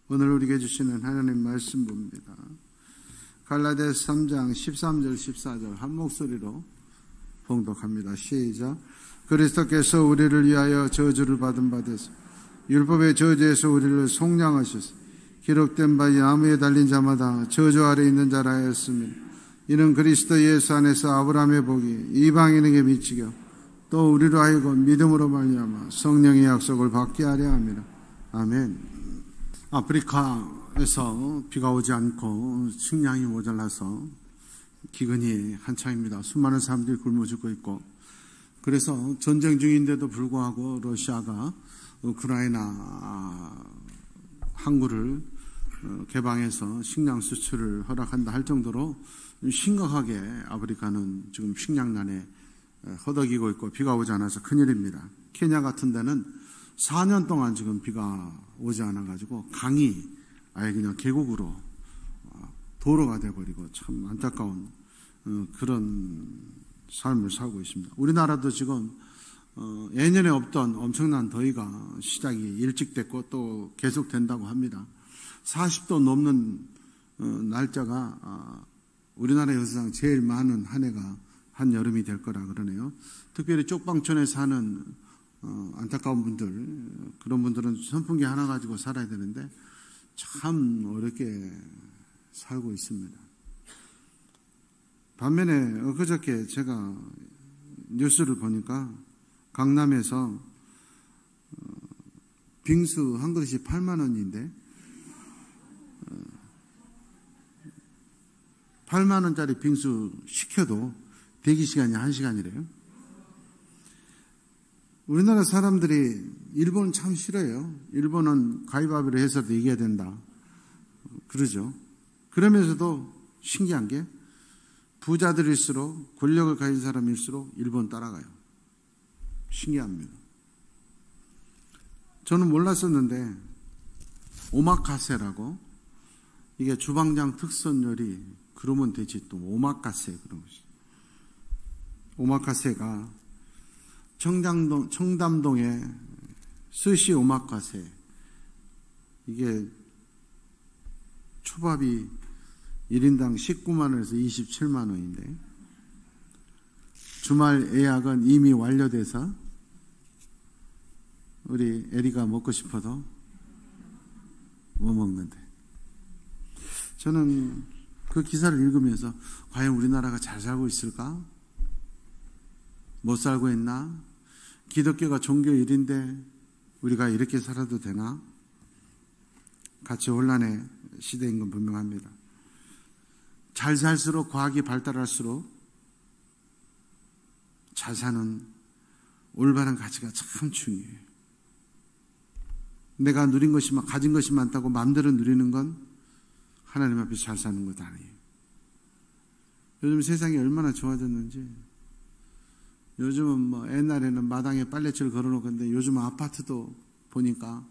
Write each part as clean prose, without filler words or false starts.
오늘 우리에게 주시는 하나님 말씀 봅니다. 갈라디아서 3장 13절 14절 한 목소리로 봉독합니다. 시작. 그리스도께서 우리를 위하여 저주를 받은 바 되사 율법의 저주에서 우리를 속량하셔서 기록된 바 이 나무에 달린 자마다 저주 아래 있는 자라 하였습니다. 이는 그리스도 예수 안에서 아브라함의 복이 이방인에게 미치겨 또 우리로 하여금 믿음으로 말미암아 성령의 약속을 받게 하려 함이라. 아멘. 아프리카에서 비가 오지 않고 식량이 모자라서 기근이 한창입니다. 수많은 사람들이 굶어 죽고 있고, 그래서 전쟁 중인데도 불구하고 러시아가 우크라이나 항구를 개방해서 식량 수출을 허락한다 할 정도로 심각하게 아프리카는 지금 식량난에 허덕이고 있고 비가 오지 않아서 큰일입니다. 케냐 같은 데는 4년 동안 지금 비가 오지 않아가지고 강이 아예 그냥 계곡으로 도로가 돼버리고 참 안타까운 그런 삶을 살고 있습니다. 우리나라도 지금 예년에 없던 엄청난 더위가 시작이 일찍 됐고 또 계속 된다고 합니다. 40도 넘는 날짜가 우리나라 역사상 제일 많은 한 해가 한여름이 될 거라 그러네요. 특별히 쪽방촌에 사는 안타까운 분들, 그런 분들은 선풍기 하나 가지고 살아야 되는데 참 어렵게 살고 있습니다. 반면에 엊그저께 제가 뉴스를 보니까 강남에서 빙수 한 그릇이 8만 원인데 8만 원짜리 빙수 시켜도 대기시간이 1시간이래요. 우리나라 사람들이 일본 참 싫어요. 일본은 가위바위보를 해서도 이겨야 된다 그러죠. 그러면서도 신기한 게 부자들일수록, 권력을 가진 사람일수록 일본 따라가요. 신기합니다. 저는 몰랐었는데 오마카세라고, 이게 주방장 특선 요리 그러면 되지 또 오마카세 그런 것이. 오마카세가 청담동에 스시 오마카세, 이게 초밥이 1인당 19만 원에서 27만 원인데 주말 예약은 이미 완료돼서 우리 에리가 먹고 싶어도 못 먹는데, 저는 그 기사를 읽으면서 과연 우리나라가 잘 살고 있을까? 못 살고 있나? 기독교가 종교 일인데 우리가 이렇게 살아도 되나? 같이 혼란의 시대인 건 분명합니다. 잘 살수록, 과학이 발달할수록 잘 사는 올바른 가치가 참 중요해요. 내가 누린 것이, 가진 것이 많다고 마음대로 누리는 건 하나님 앞에 잘 사는 것 아니에요. 요즘 세상이 얼마나 좋아졌는지, 요즘은 옛날에는 마당에 빨래줄 걸어놓는데 요즘은 아파트도 보니까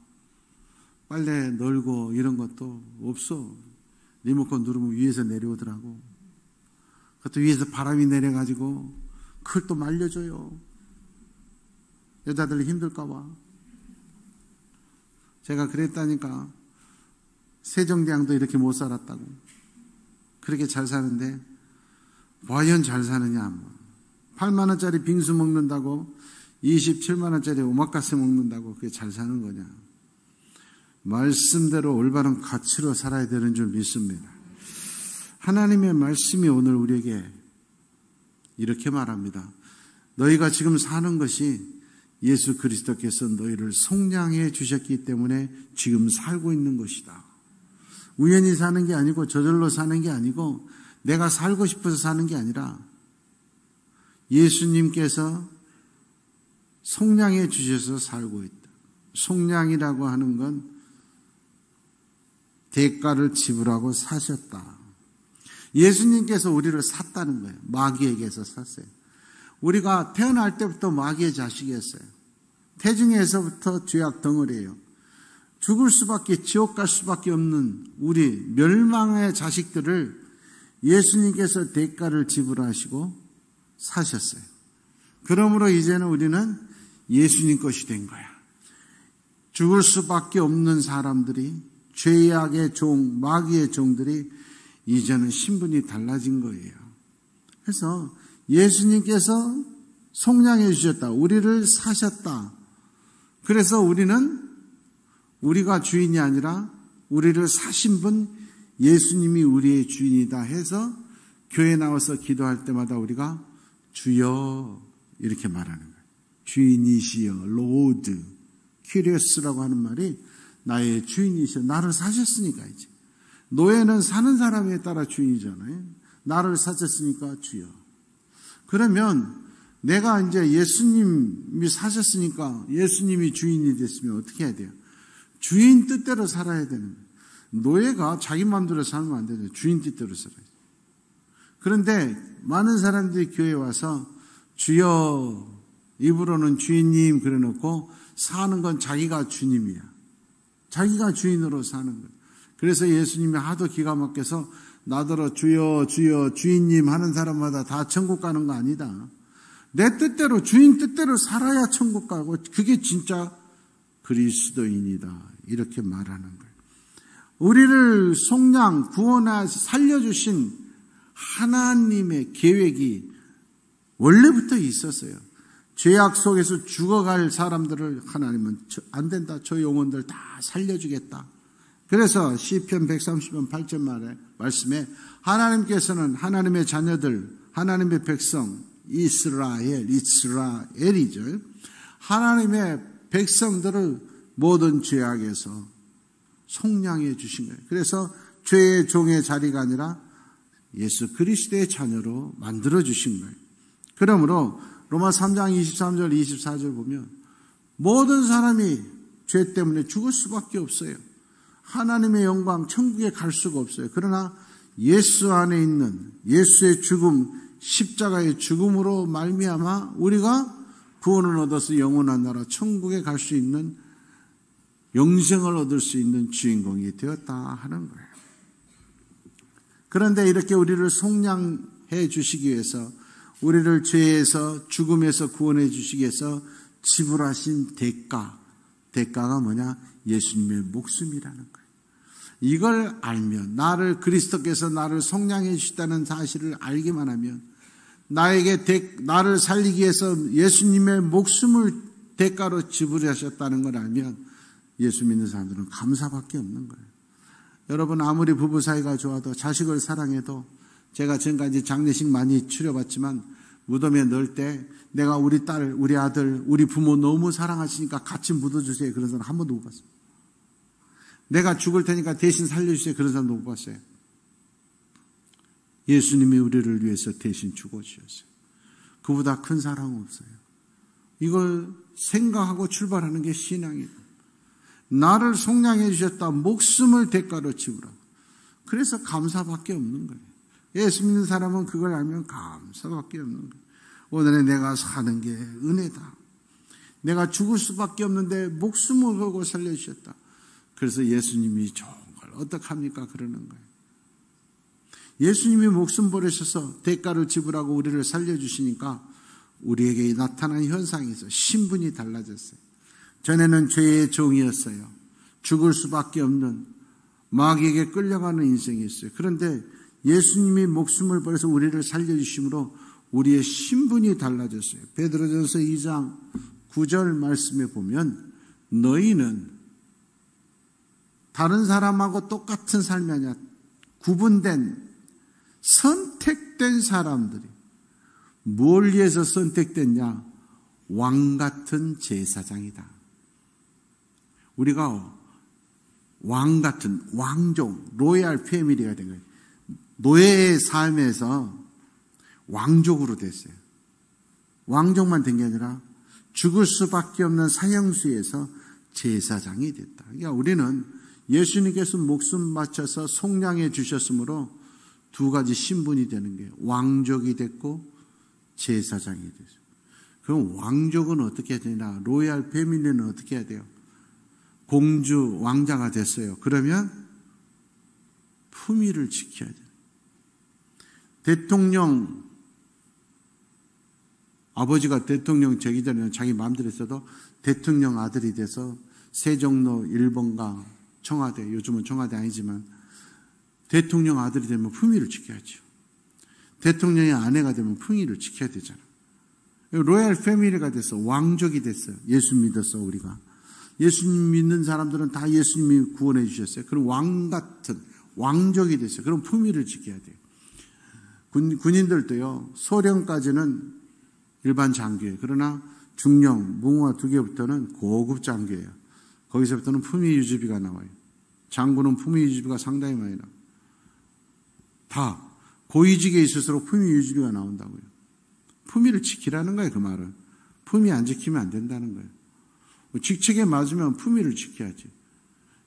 빨래 널고 이런 것도 없어. 리모컨 누르면 위에서 내려오더라고. 그것도 위에서 바람이 내려가지고 그걸 또 말려줘요. 여자들 힘들까봐. 제가 그랬다니까. 세종대왕도 이렇게 못 살았다고. 그렇게 잘 사는데 과연 잘 사느냐. 8만 원짜리 빙수 먹는다고 27만 원짜리 오마카세 먹는다고 그게 잘 사는 거냐. 말씀대로 올바른 가치로 살아야 되는 줄 믿습니다. 하나님의 말씀이 오늘 우리에게 이렇게 말합니다. 너희가 지금 사는 것이 예수 그리스도께서 너희를 속량해 주셨기 때문에 지금 살고 있는 것이다. 우연히 사는 게 아니고 저절로 사는 게 아니고 내가 살고 싶어서 사는 게 아니라 예수님께서 속량해 주셔서 살고 있다. 속량이라고 하는 건 대가를 지불하고 사셨다. 예수님께서 우리를 샀다는 거예요. 마귀에게서 샀어요. 우리가 태어날 때부터 마귀의 자식이었어요. 태중에서부터 죄악 덩어리예요. 죽을 수밖에, 지옥 갈 수밖에 없는 우리 멸망의 자식들을 예수님께서 대가를 지불하시고 사셨어요. 그러므로 이제는 우리는 예수님 것이 된 거야. 죽을 수밖에 없는 사람들이 죄악의 종, 마귀의 종들이 이제는 신분이 달라진 거예요. 그래서 예수님께서 속량해 주셨다. 우리를 사셨다. 그래서 우리가 주인이 아니라 우리를 사신 분 예수님이 우리의 주인이다 해서 교회 나와서 기도할 때마다 우리가 주여 이렇게 말하는 거예요. 주인이시여, 로드, 큐리어스라고 하는 말이 나의 주인이시여, 나를 사셨으니까 이제. 노예는 사는 사람에 따라 주인이잖아요. 나를 사셨으니까 주여. 그러면 내가 이제 예수님이 사셨으니까 예수님이 주인이 됐으면 어떻게 해야 돼요? 주인 뜻대로 살아야 되는 거예요. 노예가 자기 마음대로 살면 안 되죠. 주인 뜻대로 살아야 돼요. 그런데 많은 사람들이 교회에 와서 주여, 입으로는 주인님 그래 놓고 사는 건 자기가 주님이야. 자기가 주인으로 사는 거예요. 그래서 예수님이 하도 기가 막혀서 나더러 주여 주여 주인님 하는 사람마다 다 천국 가는 거 아니다. 내 뜻대로 주인 뜻대로 살아야 천국 가고 그게 진짜 그리스도인이다. 이렇게 말하는 거예요. 우리를 속량, 구원하여 살려주신 하나님의 계획이 원래부터 있었어요. 죄악 속에서 죽어갈 사람들을 하나님은 안 된다. 저 영혼들 다 살려주겠다. 그래서 시편 130편 8절 말씀에 하나님께서는 하나님의 자녀들, 하나님의 백성, 이스라엘이죠. 하나님의 백성들을 모든 죄악에서 속량해 주신 거예요. 그래서 죄의 종의 자리가 아니라 예수 그리스도의 자녀로 만들어 주신 거예요. 그러므로 로마 3장 23절 24절 보면 모든 사람이 죄 때문에 죽을 수밖에 없어요. 하나님의 영광 천국에 갈 수가 없어요. 그러나 예수 안에 있는 예수의 죽음, 십자가의 죽음으로 말미암아 우리가 구원을 얻어서 영원한 나라 천국에 갈 수 있는, 영생을 얻을 수 있는 주인공이 되었다 하는 거예요. 그런데 이렇게 우리를 속량해 주시기 위해서, 우리를 죄에서 죽음에서 구원해 주시기 위해서 지불하신 대가가 뭐냐? 예수님의 목숨이라는 거예요. 이걸 알면, 나를 그리스도께서 나를 속량해 주시다는 사실을 알기만 하면, 나를 살리기 위해서 예수님의 목숨을 대가로 지불하셨다는 걸 알면 예수 믿는 사람들은 감사밖에 없는 거예요. 여러분, 아무리 부부 사이가 좋아도, 자식을 사랑해도, 제가 지금까지 장례식 많이 치러봤지만 무덤에 넣을 때 내가 우리 딸, 우리 아들, 우리 부모 너무 사랑하시니까 같이 묻어주세요, 그런 사람 한 번도 못 봤어요. 내가 죽을 테니까 대신 살려주세요, 그런 사람도 못 봤어요. 예수님이 우리를 위해서 대신 죽어주셨어요. 그보다 큰 사랑 없어요. 이걸 생각하고 출발하는 게 신앙이다. 나를 속량해 주셨다. 목숨을 대가로 지불하고. 그래서 감사밖에 없는 거예요. 예수 믿는 사람은 그걸 알면 감사밖에 없는 거예요. 오늘의 내가 사는 게 은혜다. 내가 죽을 수밖에 없는데 목숨을 걸고 살려주셨다. 그래서 예수님이 정말 어떡합니까? 그러는 거예요. 예수님이 목숨 버리셔서 대가를 지불하고 우리를 살려주시니까 우리에게 나타난 현상이 있어요. 신분이 달라졌어요. 전에는 죄의 종이었어요. 죽을 수밖에 없는, 마귀에게 끌려가는 인생이었어요. 그런데 예수님이 목숨을 버려서 우리를 살려주심으로 우리의 신분이 달라졌어요. 베드로전서 2장 9절 말씀에 보면 너희는 다른 사람하고 똑같은 삶이 아니라 구분된, 선택된 사람들이, 뭘 위해서 선택됐냐? 왕 같은 제사장이다. 우리가 왕 같은, 왕종, 로얄 패밀리가 된 거예요. 노예의 삶에서 왕족으로 됐어요. 왕족만 된 게 아니라 죽을 수밖에 없는 사형수에서 제사장이 됐다. 그러니까 우리는 예수님께서 목숨 바쳐서 속량해 주셨으므로 두 가지 신분이 되는 게 왕족이 됐고 제사장이 됐어요. 그럼 왕족은 어떻게 되나? 로얄 패밀리는 어떻게 해야 돼요? 공주, 왕자가 됐어요. 그러면 품위를 지켜야 돼요. 대통령, 아버지가 대통령 되기 전에는 자기 마음대로 했어도 대통령 아들이 돼서 세종로 1번가 청와대, 요즘은 청와대 아니지만 대통령 아들이 되면 품위를 지켜야죠. 대통령의 아내가 되면 품위를 지켜야 되잖아. 로얄 패밀리가 됐어. 왕족이 됐어요. 예수 믿었어, 우리가. 예수님 믿는 사람들은 다 예수님이 구원해 주셨어요. 그럼 왕 같은 왕족이 됐어요. 그럼 품위를 지켜야 돼요. 군인들도요, 소령까지는 일반 장교예요. 그러나 중령, 무궁화 2개부터는 고급 장교예요. 거기서부터는 품위 유지비가 나와요. 장군은 품위 유지비가 상당히 많이 나와요. 다 고위직에 있을수록 품위 유지비가 나온다고요. 품위를 지키라는 거예요, 그 말은. 품위 안 지키면 안 된다는 거예요. 직책에 맞으면 품위를 지켜야지.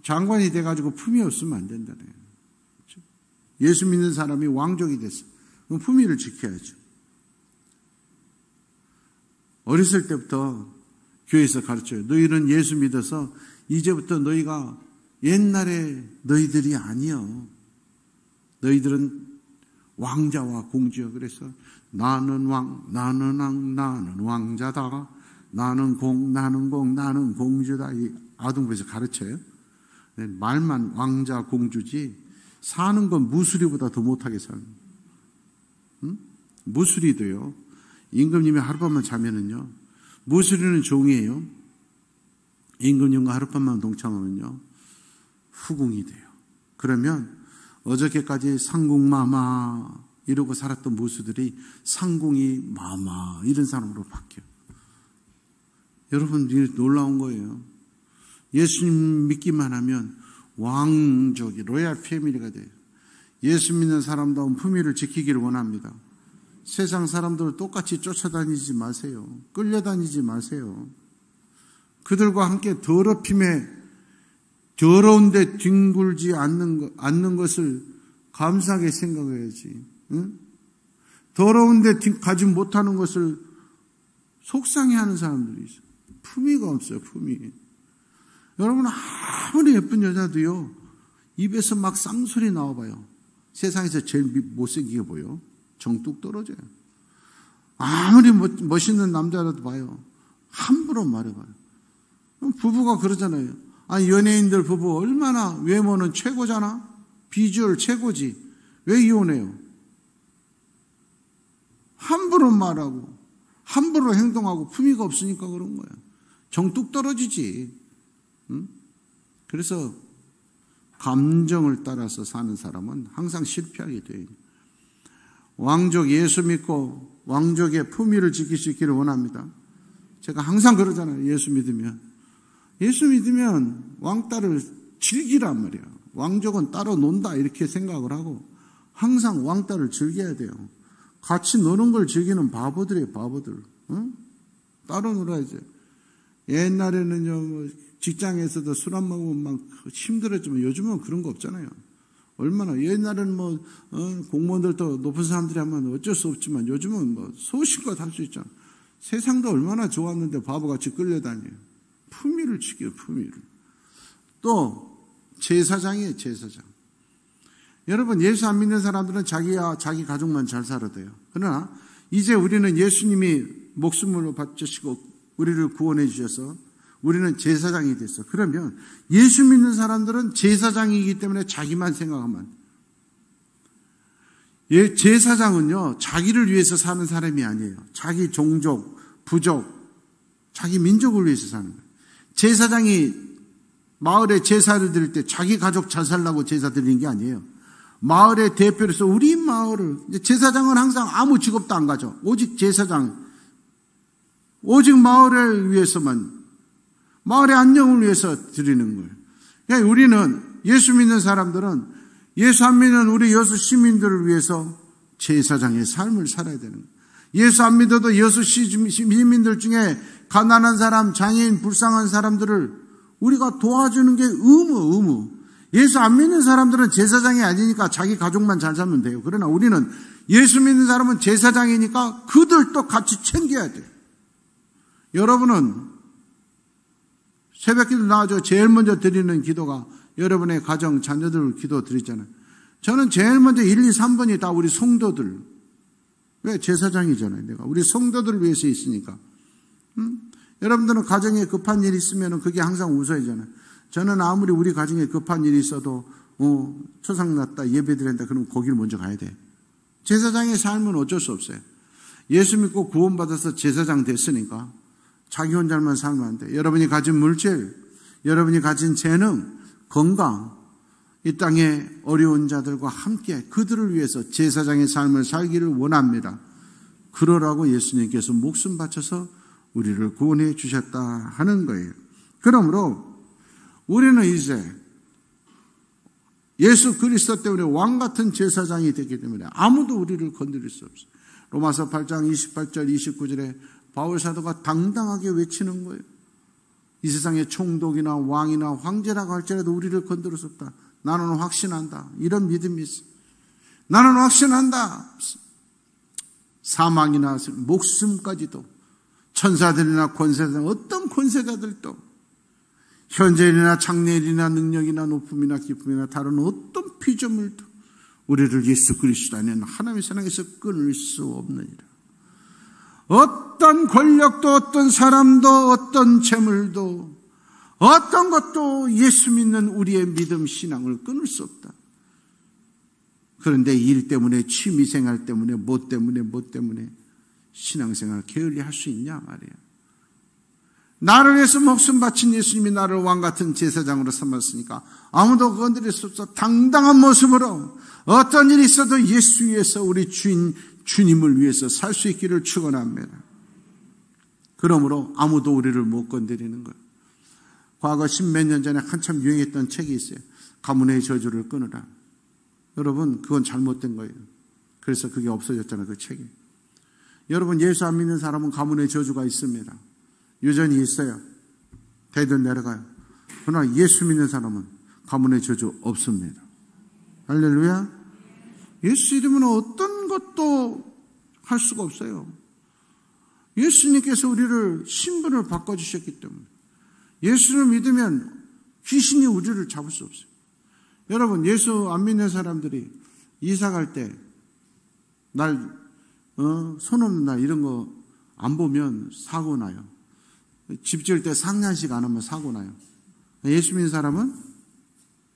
장관이 돼가지고 품위 없으면 안 된다는 거예요. 예수 믿는 사람이 왕족이 됐어. 그럼 품위를 지켜야죠. 어렸을 때부터 교회에서 가르쳐요. 너희는 예수 믿어서 이제부터 너희가 옛날에 너희들이 아니여. 너희들은 왕자와 공주여. 그래서 나는 왕, 나는 왕, 나는 왕자다. 나는 공, 나는 공, 나는 공주다. 이 아동부에서 가르쳐요. 말만 왕자, 공주지 사는 건 무수리보다 더 못하게 사는 거예요. 응? 무수리도요. 임금님이 하룻밤만 자면은요. 무수리는 종이에요. 임금님과 하룻밤만 동참하면요. 후궁이 돼요. 그러면 어저께까지 상궁마마 이러고 살았던 무수들이 상궁이 마마 이런 사람으로 바뀌어요. 여러분, 놀라운 거예요. 예수님 믿기만 하면 왕족이 로얄 패밀리가 돼요. 예수 믿는 사람다운 품위를 지키기를 원합니다. 세상 사람들을 똑같이 쫓아다니지 마세요. 끌려다니지 마세요. 그들과 함께 더럽힘에 더러운데 뒹굴지 않는 것을 감사하게 생각해야지. 응? 더러운데 가지 못하는 것을 속상해하는 사람들이 있어요. 품위가 없어요. 품위. 여러분, 아무리 예쁜 여자도요, 입에서 막 쌍소리 나와봐요. 세상에서 제일 못생기게 보여. 정뚝 떨어져요. 아무리 멋있는 남자라도 봐요. 함부로 말해봐요. 부부가 그러잖아요. 아니, 연예인들 부부 얼마나 외모는 최고잖아? 비주얼 최고지. 왜 이혼해요? 함부로 말하고 함부로 행동하고 품위가 없으니까 그런 거야. 정뚝 떨어지지. 응? 그래서 감정을 따라서 사는 사람은 항상 실패하게 돼요. 왕족 예수 믿고 왕족의 품위를 지킬 수 있기를 원합니다. 제가 항상 그러잖아요. 예수 믿으면 왕따를 즐기란 말이야. 왕족은 따로 논다 이렇게 생각을 하고 항상 왕따를 즐겨야 돼요. 같이 노는 걸 즐기는 바보들이에요. 바보들. 응? 따로 놀아야지. 옛날에는요, 직장에서도 술 안 먹으면 막 힘들었지만 요즘은 그런 거 없잖아요. 얼마나 옛날에는 공무원들도 높은 사람들이 하면 어쩔 수 없지만 요즘은 소신껏 할 수 있잖아. 세상도 얼마나 좋았는데 바보같이 끌려다녀요. 품위를 지켜요. 품위를. 또 제사장이에요. 제사장. 여러분, 예수 안 믿는 사람들은 자기 가족만 잘 살아도 돼요. 그러나 이제 우리는 예수님이 목숨으로 바치시고 우리를 구원해 주셔서 우리는 제사장이 됐어. 그러면 예수 믿는 사람들은 제사장이기 때문에 자기만 생각하면 제사장은요, 자기를 위해서 사는 사람이 아니에요. 자기 종족, 부족, 자기 민족을 위해서 사는 거예요. 제사장이 마을에 제사를 드릴 때 자기 가족 잘 살라고 제사 드리는 게 아니에요. 마을의 대표로서 우리 마을을, 제사장은 항상 아무 직업도 안 가져. 오직 제사장, 오직 마을을 위해서만, 마을의 안녕을 위해서 드리는 거예요. 그러니까 우리는, 예수 믿는 사람들은 예수 안 믿는 우리 여수 시민들을 위해서 제사장의 삶을 살아야 되는 거예요. 예수 안 믿어도 여수 시민들 중에 가난한 사람, 장애인, 불쌍한 사람들을 우리가 도와주는 게 의무. 예수 안 믿는 사람들은 제사장이 아니니까 자기 가족만 잘 살면 돼요. 그러나 우리는 예수 믿는 사람은 제사장이니까 그들도 같이 챙겨야 돼요. 여러분은 새벽기도 나와서 제일 먼저 드리는 기도가 여러분의 가정, 자녀들 기도 드리잖아요. 저는 제일 먼저 1, 2, 3번이 다 우리 성도들. 왜? 제사장이잖아요. 내가 우리 성도들을 위해서 있으니까. 여러분들은 가정에 급한 일이 있으면 그게 항상 우선이잖아요. 저는 아무리 우리 가정에 급한 일이 있어도 초상났다 예배드린다 그러면 거기를 먼저 가야 돼. 제사장의 삶은 어쩔 수 없어요. 예수 믿고 구원받아서 제사장 됐으니까 자기 혼자만 살면 안 돼. 여러분이 가진 물질, 여러분이 가진 재능, 건강, 이 땅에 어려운 자들과 함께 그들을 위해서 제사장의 삶을 살기를 원합니다. 그러라고 예수님께서 목숨 바쳐서 우리를 구원해 주셨다 하는 거예요. 그러므로 우리는 이제 예수 그리스도 때문에 왕같은 제사장이 되기 때문에 아무도 우리를 건드릴 수 없어요. 로마서 8장 28절 29절에 바울 사도가 당당하게 외치는 거예요. 이 세상의 총독이나 왕이나 황제라고 할지라도 우리를 건드릴 수 없다. 나는 확신한다. 이런 믿음이 있어. 나는 확신한다. 사망이나 목숨까지도 천사들이나 권세자들 어떤 권세자들도 현재일이나 장래일이나 능력이나 높음이나 기쁨이나 다른 어떤 피조물도 우리를 예수 그리스도 안에는 하나님의 사랑에서 끊을 수 없느니라. 어떤 권력도 어떤 사람도 어떤 재물도 어떤 것도 예수 믿는 우리의 믿음 신앙을 끊을 수 없다. 그런데 일 때문에 취미생활 때문에 뭐 때문에 신앙생활 게을리 할 수 있냐 말이야. 나를 위해서 목숨 바친 예수님이 나를 왕같은 제사장으로 삼았으니까 아무도 건드릴 수 없어. 당당한 모습으로 어떤 일이 있어도 예수 위해서 우리 주님을 위해서 살 수 있기를 축원합니다. 그러므로 아무도 우리를 못 건드리는 거예요. 과거 십몇 년 전에 한참 유행했던 책이 있어요. 가문의 저주를 끊으라. 여러분 그건 잘못된 거예요. 그래서 그게 없어졌잖아요. 그 책이. 여러분 예수 안 믿는 사람은 가문의 저주가 있습니다. 여전히 있어요. 대든 내려가요. 그러나 예수 믿는 사람은 가문의 저주 없습니다. 할렐루야. 예수 이름은 어떤 것도 할 수가 없어요. 예수님께서 우리를 신분을 바꿔주셨기 때문에 예수를 믿으면 귀신이 우리를 잡을 수 없어요. 여러분 예수 안 믿는 사람들이 이사 갈 때 날 손 없는 날 이런 거 안 보면 사고 나요. 집 지을 때 상냥식 안 하면 사고 나요. 예수 믿는 사람은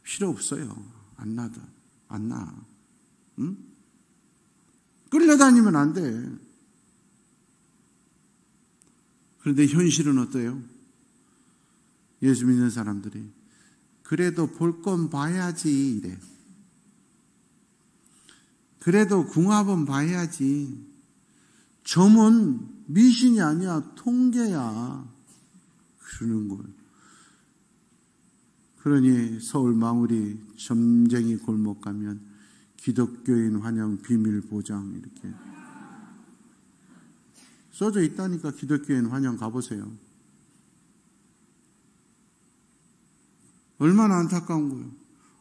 필요 없어요. 안 나도. 안 나. 응? 끌려다니면 안 돼. 그런데 현실은 어때요? 예수 믿는 사람들이 그래도 볼 건 봐야지 이래. 그래도 궁합은 봐야지. 점은 미신이 아니야. 통계야. 그러는 거예요. 그러니 서울 망우리 점쟁이 골목 가면 기독교인 환영 비밀 보장 이렇게 써져 있다니까. 기독교인 환영 가보세요. 얼마나 안타까운 거예요.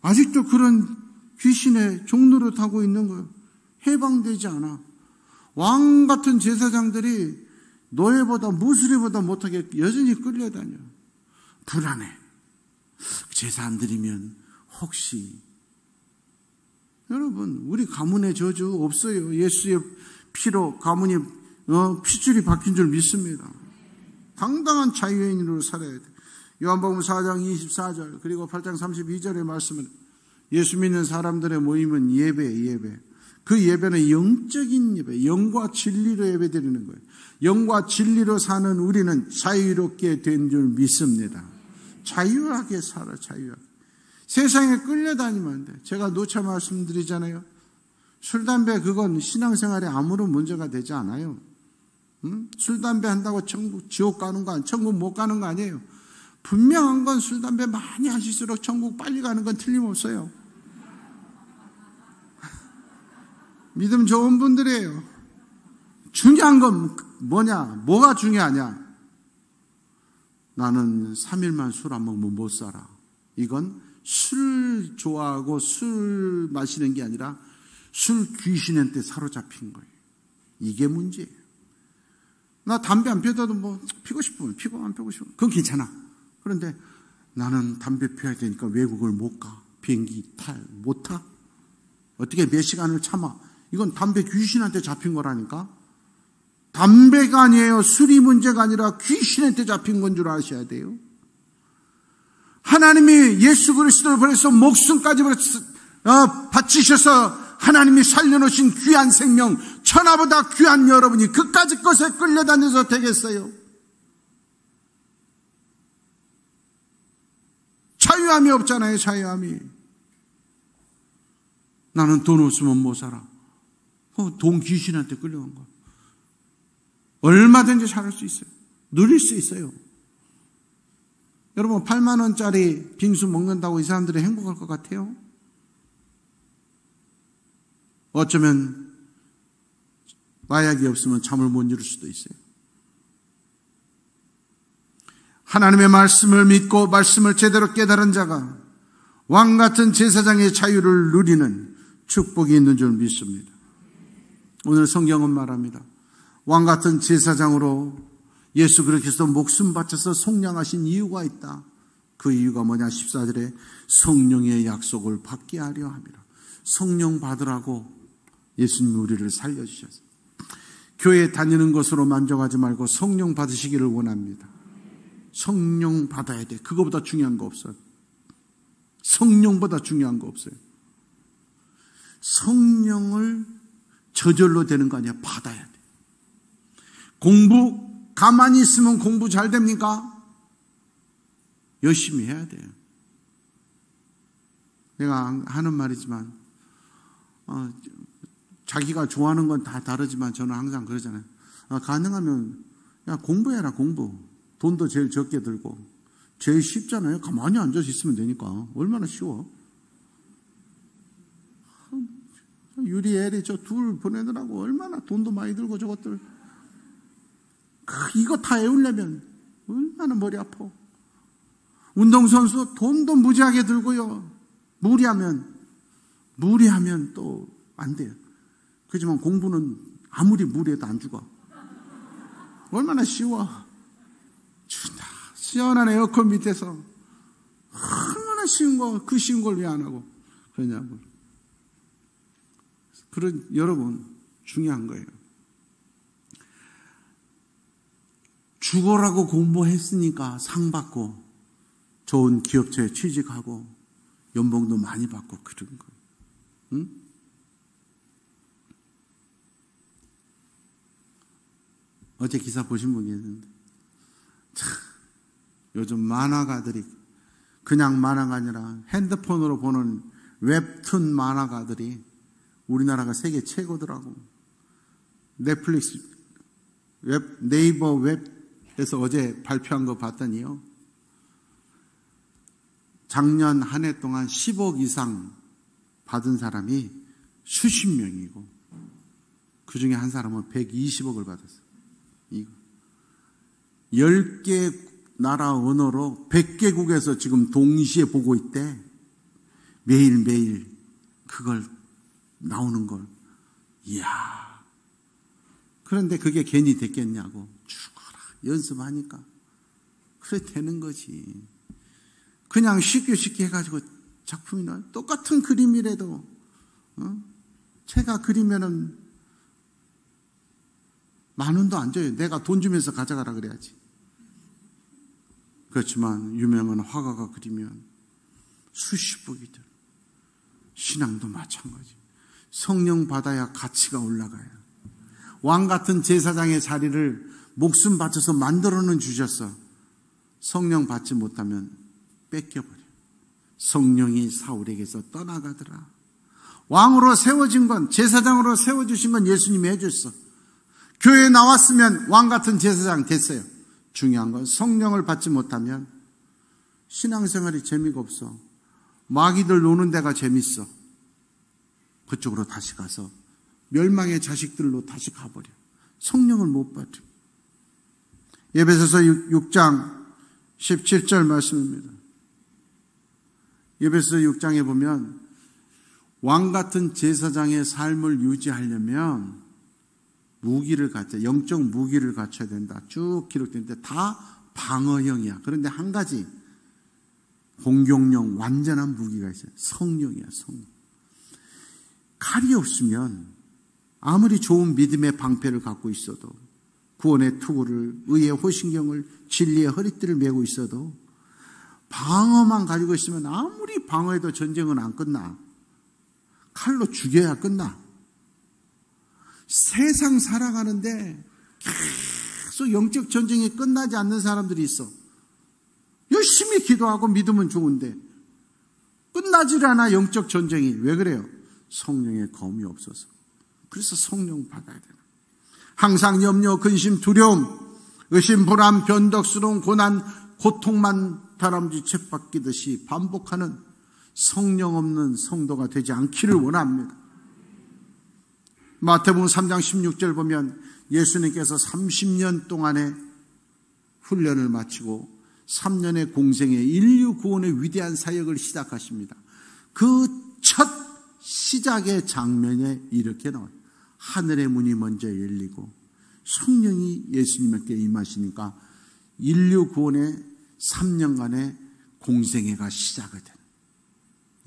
아직도 그런 귀신의 종로를 타고 있는 거예요. 해방되지 않아. 왕 같은 제사장들이 노예보다 무수리보다 못하게 여전히 끌려다녀. 불안해. 제사 안 드리면 혹시. 여러분 우리 가문의 저주 없어요. 예수의 피로 가문이 핏줄이 바뀐 줄 믿습니다. 당당한 자유인으로 살아야 돼. 요한복음 4장 24절 그리고 8장 32절의 말씀은 예수 믿는 사람들의 모임은 예배. 그 예배는 영적인 예배, 영과 진리로 예배드리는 거예요. 영과 진리로 사는 우리는 자유롭게 된 줄 믿습니다. 자유하게 살아, 자유하게. 세상에 끌려다니면 안 돼. 제가 누차 말씀드리잖아요. 술, 담배 그건 신앙생활에 아무런 문제가 되지 않아요. 술, 담배 한다고 지옥 가는 거, 천국 못 가는 거 아니에요. 분명한 건 술, 담배 많이 하실수록 천국 빨리 가는 건 틀림없어요. 믿음 좋은 분들이에요. 중요한 건 뭐냐? 뭐가 중요하냐? 나는 3일만 술 안 먹으면 못 살아. 이건 술 좋아하고 술 마시는 게 아니라 술 귀신한테 사로잡힌 거예요. 이게 문제예요. 나 담배 안 피워도 뭐 피고 싶으면 피고 안 피고 싶으면 그건 괜찮아. 그런데 나는 담배 피워야 되니까 외국을 못 가. 비행기 못 타? 어떻게 몇 시간을 참아? 이건 담배 귀신한테 잡힌 거라니까. 담배가 아니에요. 술이 문제가 아니라 귀신한테 잡힌 건 줄 아셔야 돼요. 하나님이 예수 그리스도를 보내서 목숨까지 바치셔서 하나님이 살려놓으신 귀한 생명, 천하보다 귀한 여러분이 그까짓 것에 끌려다녀서 되겠어요? 자유함이 없잖아요. 자유함이. 나는 돈 없으면 못 살아. 돈 귀신한테 끌려간 거야. 얼마든지 살 수 있어요. 누릴 수 있어요. 여러분 8만 원짜리 빙수 먹는다고 이 사람들이 행복할 것 같아요? 어쩌면 마약이 없으면 잠을 못 이룰 수도 있어요. 하나님의 말씀을 믿고 말씀을 제대로 깨달은 자가 왕같은 제사장의 자유를 누리는 축복이 있는 줄 믿습니다. 오늘 성경은 말합니다. 왕같은 제사장으로 예수 그리스도 목숨 바쳐서 속량하신 이유가 있다. 그 이유가 뭐냐? 14절에 성령의 약속을 받게 하려 함이라. 성령 받으라고 예수님이 우리를 살려주셨어요. 교회 다니는 것으로 만족하지 말고 성령 받으시기를 원합니다. 성령 받아야 돼. 그거보다 중요한 거 없어요. 성령보다 중요한 거 없어요. 성령을 저절로 되는 거 아니야. 받아야 돼. 공부 가만히 있으면 공부 잘 됩니까? 열심히 해야 돼요. 내가 하는 말이지만 자기가 좋아하는 건 다 다르지만 저는 항상 그러잖아요. 가능하면 야 공부해라. 공부. 돈도 제일 적게 들고 제일 쉽잖아요. 가만히 앉아서 있으면 되니까. 얼마나 쉬워. 유리 애리 저 둘 보내느라고 얼마나 돈도 많이 들고 저것들 이거 다 외우려면 얼마나 머리 아파. 운동선수 돈도 무지하게 들고요. 무리하면 또 안 돼요. 그렇지만 공부는 아무리 무리해도 안 죽어. 얼마나 쉬워. 시원한 에어컨 밑에서 얼마나 쉬운 거, 그 쉬운 걸 왜 안 하고 그러냐고. 그런 여러분 중요한 거예요. 죽어라고 공부했으니까 상 받고 좋은 기업체에 취직하고 연봉도 많이 받고 그런 거예요. 응? 어제 기사 보신 분이 있는데 참, 요즘 만화가들이 그냥 만화가 아니라 핸드폰으로 보는 웹툰 만화가들이 우리나라가 세계 최고더라고. 넷플릭스 네이버 웹에서 어제 발표한 거 봤더니요. 작년 한 해 동안 10억 이상 받은 사람이 수십 명이고 그 중에 한 사람은 120억을 받았어요. 이거 10개 나라 언어로 100개국에서 지금 동시에 보고 있대. 매일매일 그걸 나오는 걸. 이야. 그런데 그게 괜히 됐겠냐고. 죽어라. 연습하니까. 그래 되는 거지. 그냥 쉽게 해가지고 작품이 나와요. 똑같은 그림이라도 제가 그리면은 10,000원도 안 줘요. 내가 돈 주면서 가져가라 그래야지. 그렇지만 유명한 화가가 그리면 수십억이 들어. 신앙도 마찬가지. 성령 받아야 가치가 올라가요. 왕 같은 제사장의 자리를 목숨 바쳐서 만들어는 주셨어. 성령 받지 못하면 뺏겨버려. 성령이 사울에게서 떠나가더라. 왕으로 세워진 건, 제사장으로 세워주신 건 예수님이 해줬어. 교회에 나왔으면 왕 같은 제사장 됐어요. 중요한 건 성령을 받지 못하면 신앙생활이 재미가 없어. 마귀들 노는 데가 재밌어. 그쪽으로 다시 가서 멸망의 자식들로 다시 가버려. 성령을 못 받아. 에베소서 6장 17절 말씀입니다. 에베소서 6장에 보면 왕 같은 제사장의 삶을 유지하려면 무기를 갖춰, 영적 무기를 갖춰야 된다. 쭉 기록되는데 다 방어형이야. 그런데 한 가지 공격용 완전한 무기가 있어요. 성령이야. 성령. 칼이 없으면 아무리 좋은 믿음의 방패를 갖고 있어도, 구원의 투구를, 의의 호신경을, 진리의 허리띠를 메고 있어도 방어만 가지고 있으면 아무리 방어해도 전쟁은 안 끝나. 칼로 죽여야 끝나. 세상 살아가는데 계속 영적 전쟁이 끝나지 않는 사람들이 있어. 열심히 기도하고 믿으면 좋은데 끝나질 않아. 영적 전쟁이. 왜 그래요? 성령의 검이 없어서. 그래서 성령 받아야 돼요. 항상 염려, 근심, 두려움, 의심, 불안, 변덕스러운 고난, 고통만 다람쥐 쳇바퀴듯이 반복하는 성령 없는 성도가 되지 않기를 원합니다. 마태복음 3장 16절 보면 예수님께서 30년 동안의 훈련을 마치고 3년의 공생의 인류 구원의 위대한 사역을 시작하십니다. 그 첫 시작의 장면에 이렇게 나와요. 하늘의 문이 먼저 열리고 성령이 예수님께 임하시니까 인류 구원의 3년간의 공생애가 시작이 돼요.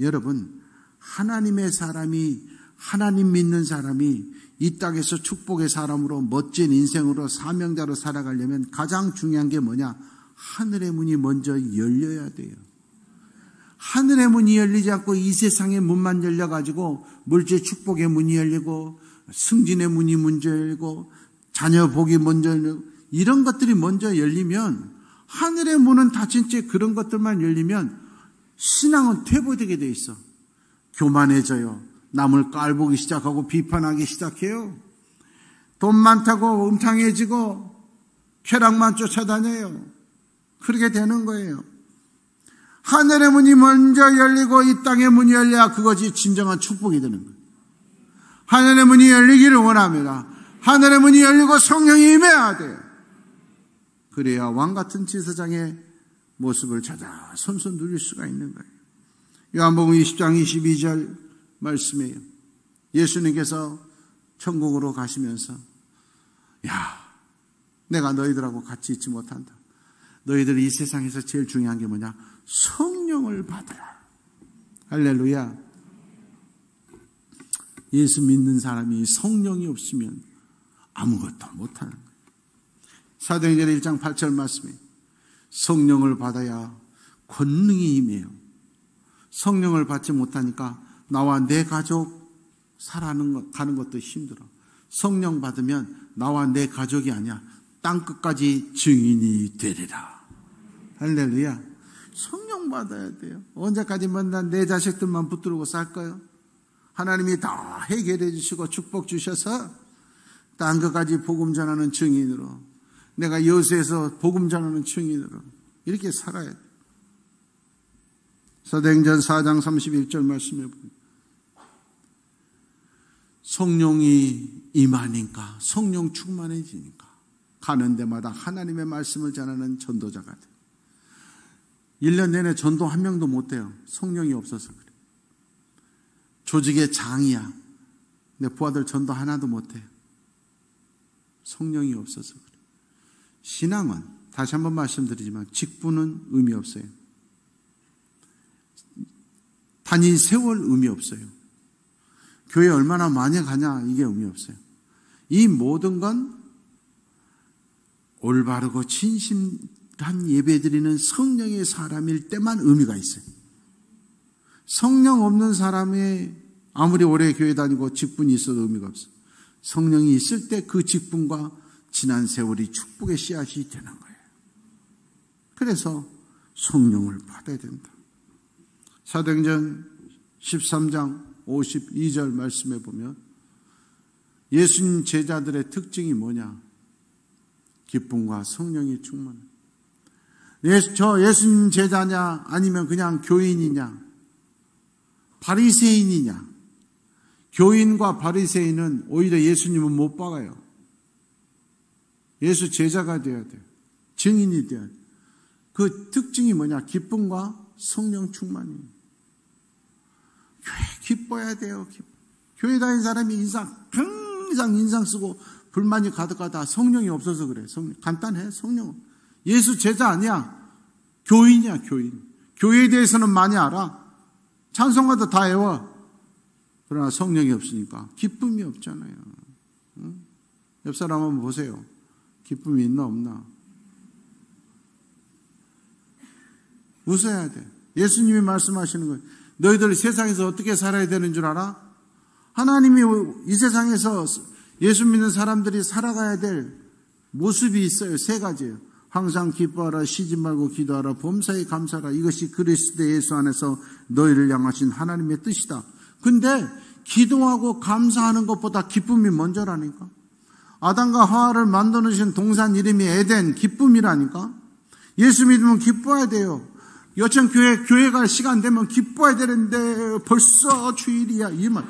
여러분, 하나님의 사람이, 하나님 믿는 사람이 이 땅에서 축복의 사람으로 멋진 인생으로 사명자로 살아가려면 가장 중요한 게 뭐냐? 하늘의 문이 먼저 열려야 돼요. 하늘의 문이 열리지 않고 이 세상의 문만 열려가지고 물질 축복의 문이 열리고 승진의 문이 먼저 열리고 자녀 복이 먼저 열리고 이런 것들이 먼저 열리면, 하늘의 문은 닫힌 채 그런 것들만 열리면 신앙은 퇴보되게 돼 있어. 교만해져요. 남을 깔보기 시작하고 비판하기 시작해요. 돈 많다고 음탕해지고 쾌락만 쫓아다녀요. 그렇게 되는 거예요. 하늘의 문이 먼저 열리고 이 땅의 문이 열려야 그것이 진정한 축복이 되는 거예요. 하늘의 문이 열리기를 원합니다. 하늘의 문이 열리고 성령이 임해야 돼요. 그래야 왕같은 제사장의 모습을 찾아 손손 누릴 수가 있는 거예요. 요한복음 20장 22절 말씀이에요. 예수님께서 천국으로 가시면서, 야, 내가 너희들하고 같이 있지 못한다. 너희들이 이 세상에서 제일 중요한 게 뭐냐? 성령을 받아라. 할렐루야. 예수 믿는 사람이 성령이 없으면 아무것도 못하는 거예요. 사도행전 1장 8절 말씀에 성령을 받아야 권능이 임해요. 성령을 받지 못하니까 나와 내 가족 가는 것도 힘들어. 성령 받으면 나와 내 가족이 아니야, 땅 끝까지 증인이 되리라. 할렐루야. 성령 받아야 돼요. 언제까지만 난 내 자식들만 붙들고 살까요? 하나님이 다 해결해 주시고 축복 주셔서 땅 끝까지 복음 전하는 증인으로, 내가 여수에서 복음 전하는 증인으로 이렇게 살아야 돼요. 사도행전 4장 31절 말씀해 보면 성령이 임하니까, 성령 충만해지니까 가는 데마다 하나님의 말씀을 전하는 전도자가 돼요. 1년 내내 전도 한 명도 못 돼요. 성령이 없어서 그래. 조직의 장이야. 내 부하들 전도 하나도 못 해요. 성령이 없어서 그래. 신앙은 다시 한번 말씀드리지만 직분은 의미 없어요. 단위 세월 의미 없어요. 교회 얼마나 많이 가냐 이게 의미 없어요. 이 모든 건 올바르고 진심한 예배드리는 성령의 사람일 때만 의미가 있어요. 성령 없는 사람이 아무리 오래 교회 다니고 직분이 있어도 의미가 없어요. 성령이 있을 때 그 직분과 지난 세월이 축복의 씨앗이 되는 거예요. 그래서 성령을 받아야 된다. 사도행전 13장 52절 말씀해 보면 예수님 제자들의 특징이 뭐냐? 기쁨과 성령이 충만해. 저 예수님 제자냐 아니면 그냥 교인이냐? 바리새인이냐? 교인과 바리새인은 오히려 예수님은 못 박아요. 예수 제자가 되어야 돼요. 증인이 되어야 돼요. 그 특징이 뭐냐? 기쁨과 성령 충만이에요. 교회 기뻐야 돼요. 교회 다니는 사람이 항상 인상 쓰고 불만이 가득하다. 성령이 없어서 그래. 간단해. 성령. 예수 제자 아니야. 교인이야. 교인. 교회에 대해서는 많이 알아. 찬송가도 다 외워. 그러나 성령이 없으니까 기쁨이 없잖아요. 응? 옆 사람 한번 보세요. 기쁨이 있나 없나? 웃어야 돼. 예수님이 말씀하시는 거예요. 너희들 세상에서 어떻게 살아야 되는 줄 알아? 하나님이 이 세상에서 예수 믿는 사람들이 살아가야 될 모습이 있어요. 3가지예요. 항상 기뻐하라, 쉬지 말고 기도하라, 범사에 감사하라. 이것이 그리스도 예수 안에서 너희를 향하신 하나님의 뜻이다. 근데 기도하고 감사하는 것보다 기쁨이 먼저라니까. 아담과 하와를 만드신 동산 이름이 에덴, 기쁨이라니까. 예수 믿으면 기뻐해야 돼요. 여천 교회 갈 시간 되면 기뻐해야 되는데 벌써 주일이야, 이 말.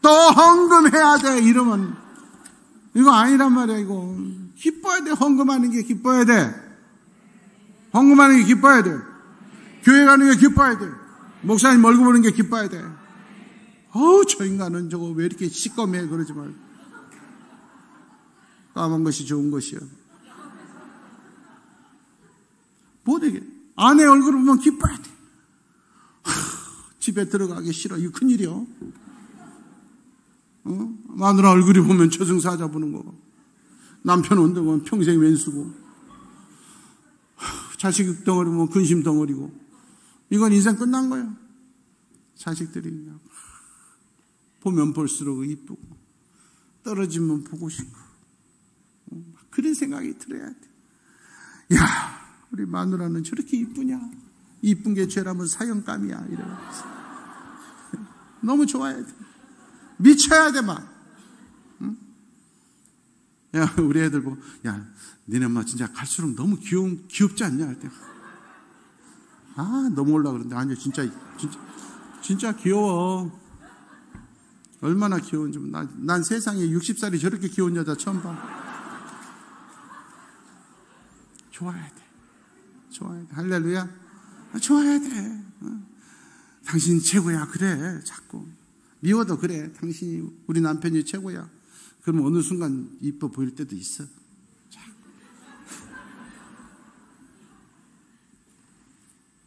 또 헌금해야 돼, 이러면 이거 아니란 말이야. 이거 기뻐야 돼. 헌금하는 게 기뻐야 돼. 헌금하는 게 기뻐야 돼. 교회 가는 게 기뻐야 돼. 목사님 얼굴 보는 게 기뻐야 돼. 저 인간은 저거 왜 이렇게 시꺼매. 그러지 말고. 까만 것이 좋은 것이요. 뭐 되게 아내 얼굴을 보면 기뻐야 돼. 집에 들어가기 싫어. 이거 큰일이요. 마누라 얼굴이 보면 저승사자 보는 거고, 남편 온다고 보면 평생 왼수고, 자식 덩어리 보면 근심 덩어리고. 이건 인생 끝난 거예요. 자식들이 보면 볼수록 이쁘고 떨어지면 보고 싶고, 그런 생각이 들어야 돼. 야, 우리 마누라는 저렇게 이쁘냐? 이쁜 게 죄라면 사형감이야. 이러면서 너무 좋아야 돼. 미쳐야 돼, 막. 응? 야, 우리 애들 보고, 야, 니네 엄마 진짜 갈수록 너무 귀엽지 않냐? 할 때. 넘어오려고 그러는데, 아니요, 진짜 귀여워. 얼마나 귀여운지. 난 세상에 60살이 저렇게 귀여운 여자 처음 봐. 좋아야 돼. 좋아야 돼. 할렐루야. 좋아야 돼. 당신 최고야. 그래. 자꾸. 미워도 그래. 당신이 우리 남편이 최고야. 그럼 어느 순간 이뻐 보일 때도 있어.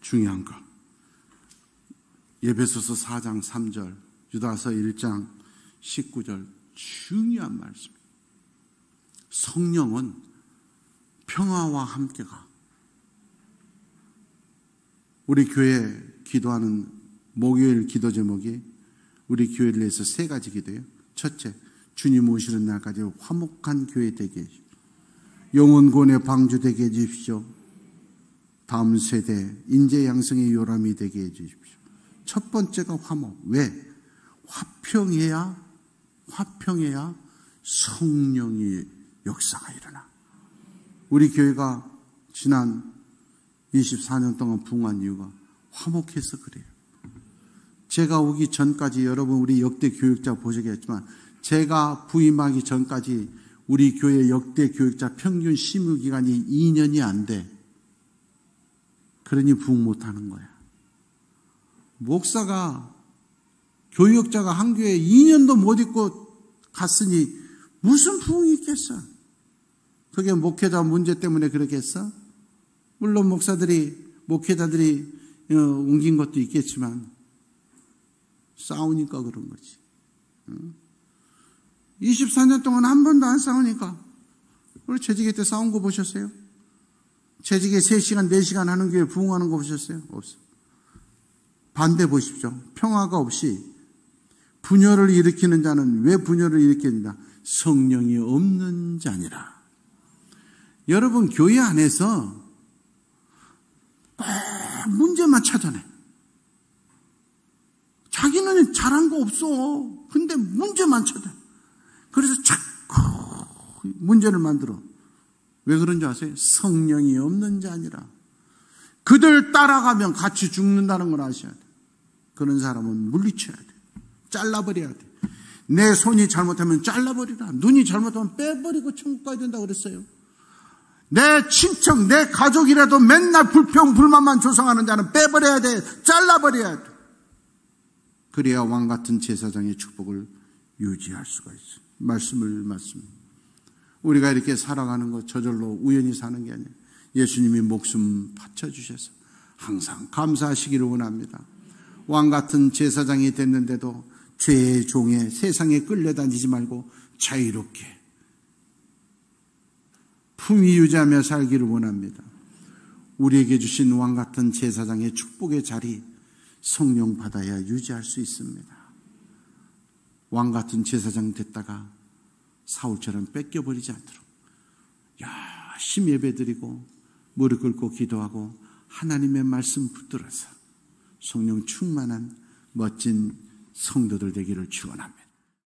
중요한 거. 에베소서 4장 3절, 유다서 1장 19절 중요한 말씀. 성령은 평화와 함께 가. 우리 교회 기도하는 목요일 기도 제목이 우리 교회를 위해서 3가지 기도예요. 첫째, 주님 오시는 날까지 화목한 교회 되게 해주십시오. 영혼권의 방주 되게 해주십시오. 다음 세대 인재 양성의 요람이 되게 해주십시오. 첫 번째가 화목. 왜? 화평해야 성령의 역사가 일어나. 우리 교회가 지난 24년 동안 부흥한 이유가 화목해서 그래요. 제가 오기 전까지 여러분 우리 역대 교육자 보시겠지만, 제가 부임하기 전까지 우리 교회 역대 교육자 평균 심의 기간이 2년이 안 돼. 그러니 부흥 못하는 거야. 목사가, 교육자가 한 교회에 2년도 못 있고 갔으니 무슨 부흥이 있겠어? 그게 목회자 문제 때문에 그러겠어? 물론 목회자들이 옮긴 것도 있겠지만 싸우니까 그런 거지. 24년 동안 한 번도 안 싸우니까. 우리 재직회 때 싸운 거 보셨어요? 재직회 3시간, 4시간 하는 교회 부흥하는 거 보셨어요? 없어요. 반대 보십시오. 평화가 없이 분열을 일으키는 자는 왜 분열을 일으키는가? 성령이 없는 자니라. 여러분, 교회 안에서 꼭 문제만 찾아내. 자기는 잘한 거 없어. 근데 문제만 찾아. 그래서 자꾸 문제를 만들어. 왜 그런지 아세요? 성령이 없는 자니라. 그들 따라가면 같이 죽는다는 걸 아셔야 돼. 그런 사람은 물리쳐야 돼. 잘라버려야 돼. 내 손이 잘못하면 잘라버리라. 눈이 잘못하면 빼버리고 천국 가야 된다고 그랬어요. 내 친척, 내 가족이라도 맨날 불평, 불만만 조성하는 자는 빼버려야 돼. 잘라버려야 돼. 그래야 왕같은 제사장의 축복을 유지할 수가 있어요. 말씀을. 우리가 이렇게 살아가는 것 저절로 우연히 사는 게 아니에요. 예수님이 목숨 바쳐주셔서 항상 감사하시기를 원합니다. 왕같은 제사장이 됐는데도 죄의 종에 세상에 끌려다니지 말고 자유롭게 품위 유지하며 살기를 원합니다. 우리에게 주신 왕같은 제사장의 축복의 자리, 성령 받아야 유지할 수 있습니다. 왕같은 제사장 됐다가 사울처럼 뺏겨버리지 않도록 열심히 예배드리고 무릎 꿇고 기도하고 하나님의 말씀 붙들어서 성령 충만한 멋진 성도들 되기를 축원합니다.